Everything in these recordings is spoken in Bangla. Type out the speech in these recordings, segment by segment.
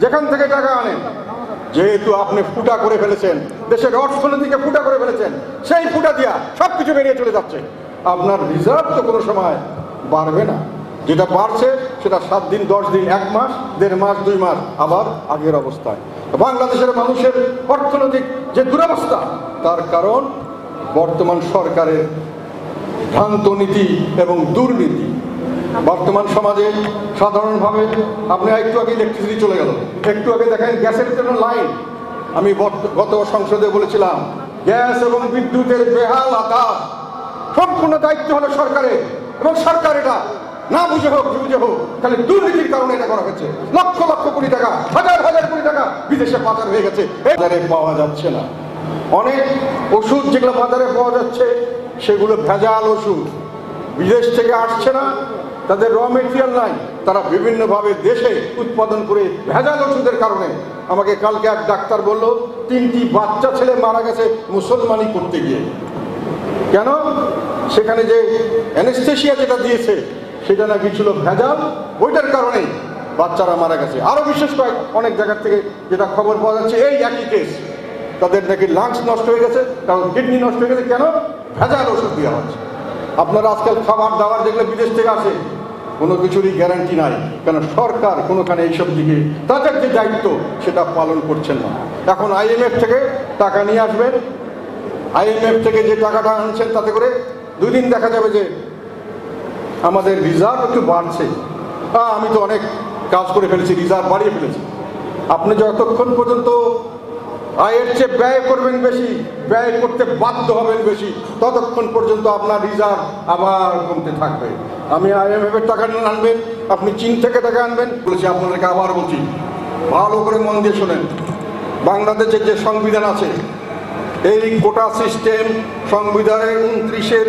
যেখান থেকে টাকা আনেন, যেহেতু আপনি ফুটা করে ফেলেছেন, দেশের অর্থনীতিকে ফুটা করে ফেলেছেন, সেই ফুটা দিয়া সবকিছু বেরিয়ে চলে যাচ্ছে। আপনার রিজার্ভ তো কোনো সময় বাড়বে না, যেটা বাড়ছে সেটা 7 দিন 10 দিন 1 মাস 1.5 মাস 2 মাস আবার আগের অবস্থায়। বাংলাদেশের মানুষের অর্থনৈতিক যে দুরবস্থা, তার কারণ বর্তমান সরকারের ভ্রান্ত নীতি এবং দুর্নীতি। বর্তমান সমাজে সাধারণভাবে আপনি একটু আগে ইলেকট্রিসিটি চলে গেল, একটু আগে দেখেন গ্যাসের জন্য লাইন। আমি গত সংসদে বলেছিলাম, গ্যাস এবং বিদ্যুতের বেহাল আকার সম্পূর্ণ দায়িত্ব হলো সরকারের, এবং সরকার এটা না বুঝে হোক বুঝে হোক তাহলে দুর্নীতির কারণে এটা করা হয়েছে। লক্ষ লক্ষ কোটি টাকা, হাজার হাজার কোটি টাকা বিদেশে পাচার হয়ে গেছে, বাজারে পাওয়া যাচ্ছে না। অনেক ওষুধ যেগুলো বাজারে পাওয়া যাচ্ছে সেগুলো ভেজাল ওষুধ, বিদেশ থেকে আসছে না, তাদের র মেটেরিয়াল নাই, তারা বিভিন্নভাবে দেশে উৎপাদন করে ভেজাল ওষুধের কারণে। আমাকে কালকে এক ডাক্তার বলল 3টি বাচ্চা ছেলে মারা গেছে মুসলমানি করতে গিয়ে। কেন? সেখানে যে অ্যানেস্থেশিয়া যেটা দিয়েছে সেটা নাকি ছিল ভেজাল, ওইটার কারণেই বাচ্চারা মারা গেছে। আরও বিশেষ করে অনেক জায়গার থেকে যেটা খবর পাওয়া যাচ্ছে, এই একই কেস, তাদের নাকি লাংস নষ্ট হয়ে গেছে, কারণ কিডনি নষ্ট হয়ে গেছে। কেন? ভেজাল ওষুধ দেওয়া হচ্ছে। আপনারা আজকাল খাবার দাবার যেগুলো বিদেশ থেকে আসে কোনো কিছুরই গ্যারান্টি নাই, কেন সরকার কোনোখানে এইসব দিকে তাদের যে দায়িত্ব সেটা পালন করছেন না। এখন IMF থেকে টাকা নিয়ে আসবেন, IMF থেকে যে টাকাটা আনছেন তাতে করে 2 দিন দেখা যাবে যে আমাদের রিজার্ভ একটু বাড়ছে। আমি তো অনেক কাজ করে ফেলেছি, রিজার্ভ বাড়িয়ে ফেলেছি। আপনি যতক্ষণ পর্যন্ত আয়ের চেয়ে ব্যয় করবেন বেশি, ব্যয় করতে বাধ্য হবেন বেশি, ততক্ষণ পর্যন্ত আপনার রিজার্ভ আবার কমতে থাকবে। আমি IMF এর টাকা আনবেন, আপনি চীন থেকে টাকা আনবেন বলেছি। আপনাদেরকে আবার বলছি, ভালো করে মন দিয়ে শোনেন। বাংলাদেশের যে সংবিধান আছে, এই কোটা সিস্টেম সংবিধানের 29-এর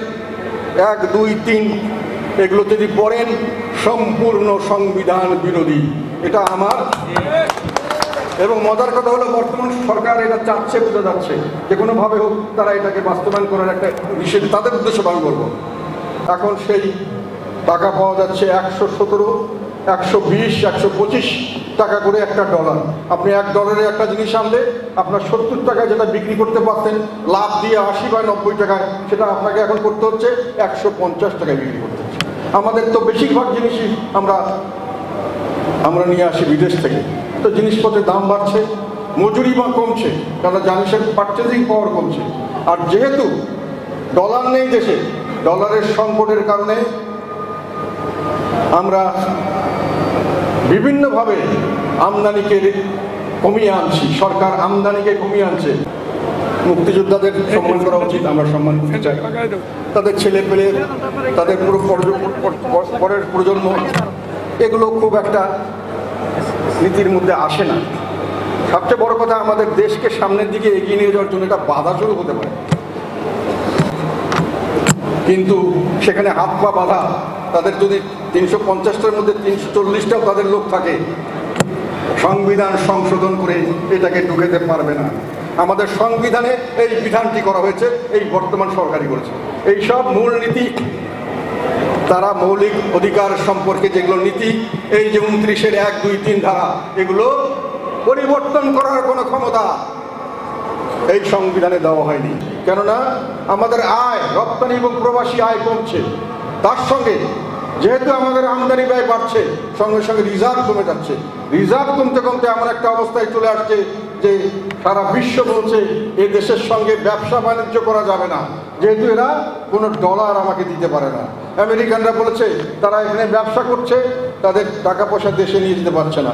1, 2, 3 এগুলো যদি পড়েন সম্পূর্ণ সংবিধান বিরোধী। এটা আমার, এবং মজার কথা হলো বর্তমান সরকার এটা চাচ্ছে, বোঝা যাচ্ছে যে কোনোভাবে হোক তারা এটাকে বাস্তবায়ন করার একটা নিষেধ তাদের উদ্দেশ্যে আমি বলবো। এখন সেই টাকা পাওয়া যাচ্ছে 117, 120, 125 টাকা করে একটা ডলার। আপনি $1 একটা জিনিস আনলে আপনার 70 টাকায় যেটা বিক্রি করতে পারতেন লাভ দিয়ে 80 বা 90 টাকায়, সেটা আপনাকে এখন করতে হচ্ছে 150 টাকায় বিক্রি করতে হচ্ছে। আমাদের তো বেশিরভাগ জিনিসই আমরা নিয়ে আসি বিদেশ থেকে, তো জিনিসপত্রের দাম বাড়ছে, মজুরি বা কমছে, কারণ জিনিসের পারচেজিং পাওয়ার কমছে। আর যেহেতু ডলার নেই দেশে, ডলারের সংকটের কারণে আমরা বিভিন্নভাবে আমদানিকে কমিয়ে আনছি, সরকার আমদানিকে কমিয়ে আনছে। মুক্তিযোদ্ধাদের সম্মান করা উচিত, আমরা সম্মান করতে চাই। তাদের ছেলে পেলে, তাদের পুরো পরের প্রজন্ম, এগুলো খুব একটা নীতির মধ্যে আসে না। সবচেয়ে বড় কথা, আমাদের দেশকে সামনের দিকে এগিয়ে নিয়ে যাওয়ার জন্য এটা বাধা শুরু হতে পারে, কিন্তু সেখানে হাত পা বাঁধা। তাদের যদি 350টার মধ্যে 340টাও তাদের লোক থাকে, সংবিধান সংশোধন করে এটাকে ঢুকাতে পারবে না। আমাদের সংবিধানে এই বিধানটি করা হয়েছে, এই বর্তমান সরকারই করেছে। এই সব মূলনীতি, তারা মৌলিক অধিকার সম্পর্কে যেগুলো নীতি, এই যে 29-এর 1, 2, 3 ধারা, এগুলো পরিবর্তন করার কোনো ক্ষমতা এই সংবিধানে দেওয়া হয়নি। কেননা আমাদের আয়, রপ্তানি এবং প্রবাসী আয় কমছে, তার সঙ্গে যেহেতু আমাদের আমদানি ব্যয় বাড়ছে, সঙ্গে সঙ্গে রিজার্ভ কমে যাচ্ছে। রিজার্ভ কমতে কমতে এমন একটা অবস্থায় চলে আসছে যে সারা বিশ্ব বলছে এই দেশের সঙ্গে ব্যবসা বাণিজ্য করা যাবে না, যেহেতু এরা কোনো ডলার আমাকে দিতে পারে না। আমেরিকানরা বলেছে তারা এখানে ব্যবসা করছে, তাদের টাকা পয়সা দেশে নিয়ে যেতে পারছে না।